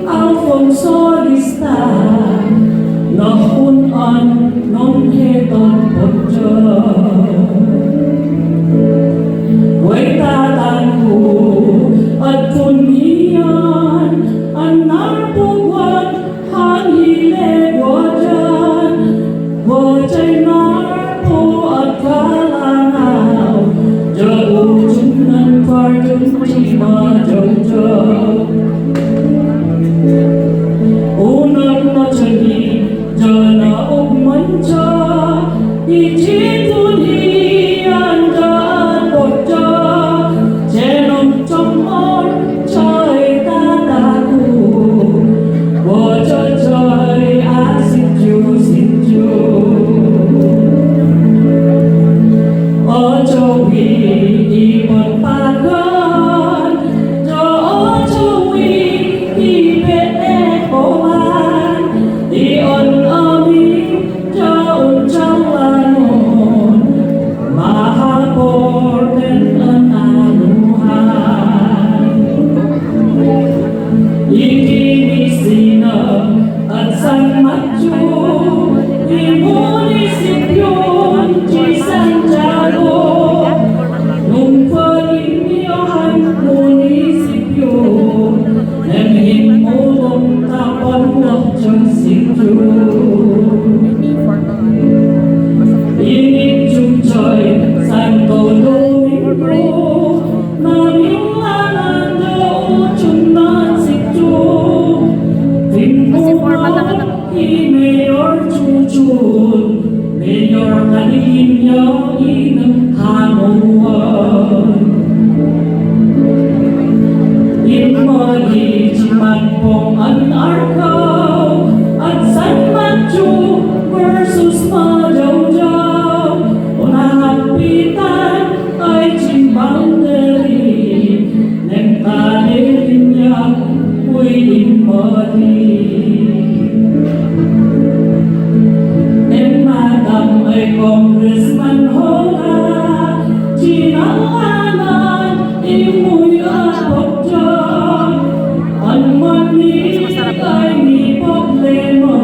Alfonso Lista, nohun on non heton pojo. Waitataku at bunhian anarpuan hangile wajan, wajay narpo at kalangaw, jaujunan pardon cima jauh-jauh. Unang nachani jana ugmancha iji bunhian dan Potia jenom chomor chai tataku waja chai asinju ojo wi ibon pagan jo ojo wi ibe Mayor kaninyo inang hamuan Imali cimanpong an arkaw At San Matthew versus Mayoyao Unahapitan ay cimbang deri Neng talin niya uy imali Congressman hola, cinahanan imuy Potia, ang mani ay ni problema,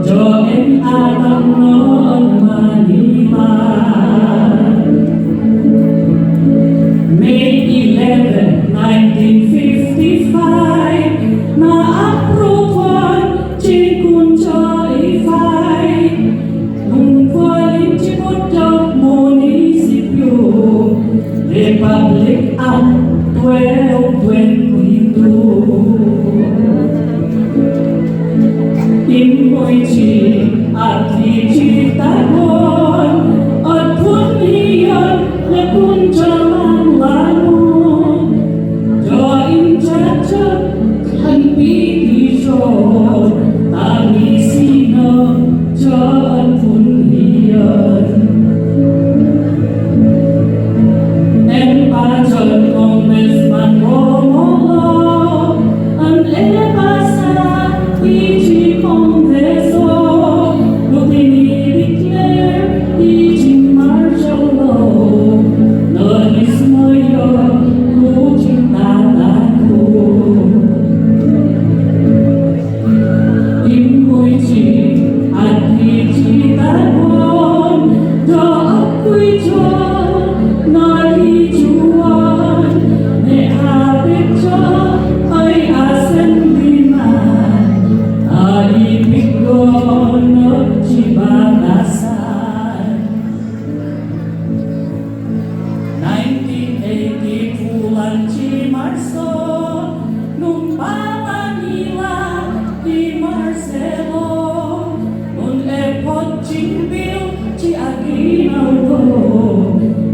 join atang noon maniman. May 11, 1955, na-approval Chikuncha ifay. Municipio Republic Act 1222 Impoichi at Ichitagon at Bunhian na kunjaman lanon Join chacha ang petisyon Tamisina Jan Bunhian Congressman Romola, an elebasa, iji Congreso, Declare, iji martial law, nagis maya, ujing tataku. Impoichi, at iji tagon, da ako'y dyan, nalijuan, ne habit siya ay ascendiman, naibig ko nagchibatasan. 1980 bulan Marso, nung bata nila di Marcelo, nung epot Chinbil, ci Aguinaldo,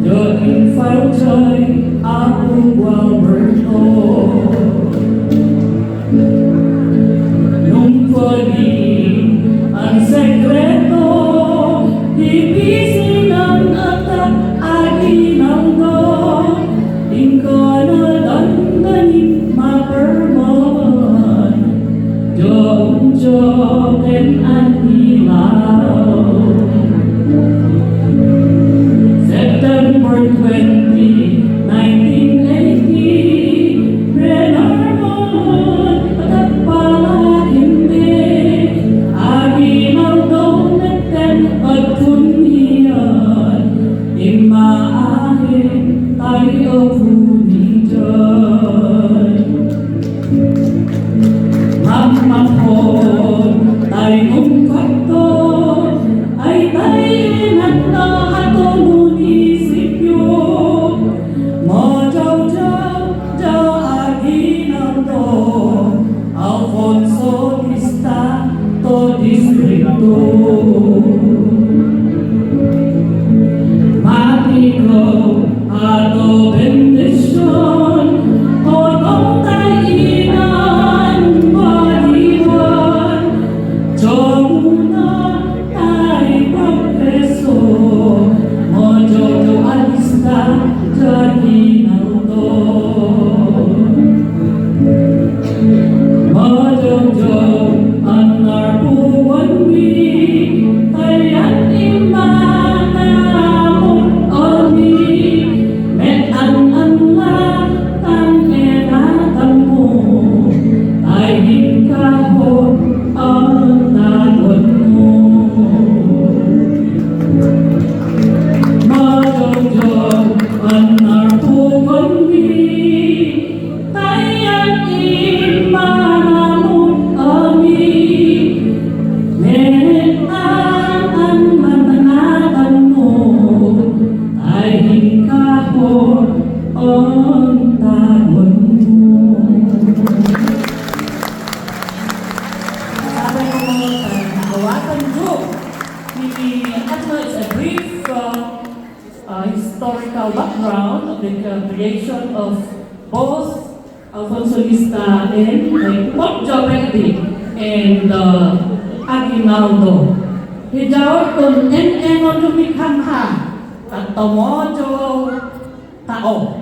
join Faujoy, akong Walberto. Nung pwede, ang เป็นอันดีลาว September 20, 1980, Renarmon, patagpala hindi, Aguinaldo at Bunhian, imaahe tayo puni dyan. Mamahon tayong kakto, ay tayo na ato munisipyo. Mayoyao Aguinaldo, Alfonso Lista, to distrito. Matigo ato bendisyon, totong tainan maliwan. Jomuna tayo progreso, Mayoyao Lista, Aguinaldo. Mayoyao anar buwan mi, kaya't imanamon oni, mean-an-la tan-enatan mo, ay hingkahon ang tagon mo. Mayoyao anar buwan mi, kaya't imanamon oni, mean-an mananatan mo, ay hingkahon ang tagon mo. Sabi ko nagawakan ko, ito is a brief historical background of the creation of both Alfonso Lista and Potia and Aguinaldo. Hijawat kung en-enon lumikhamha at tomojo tao.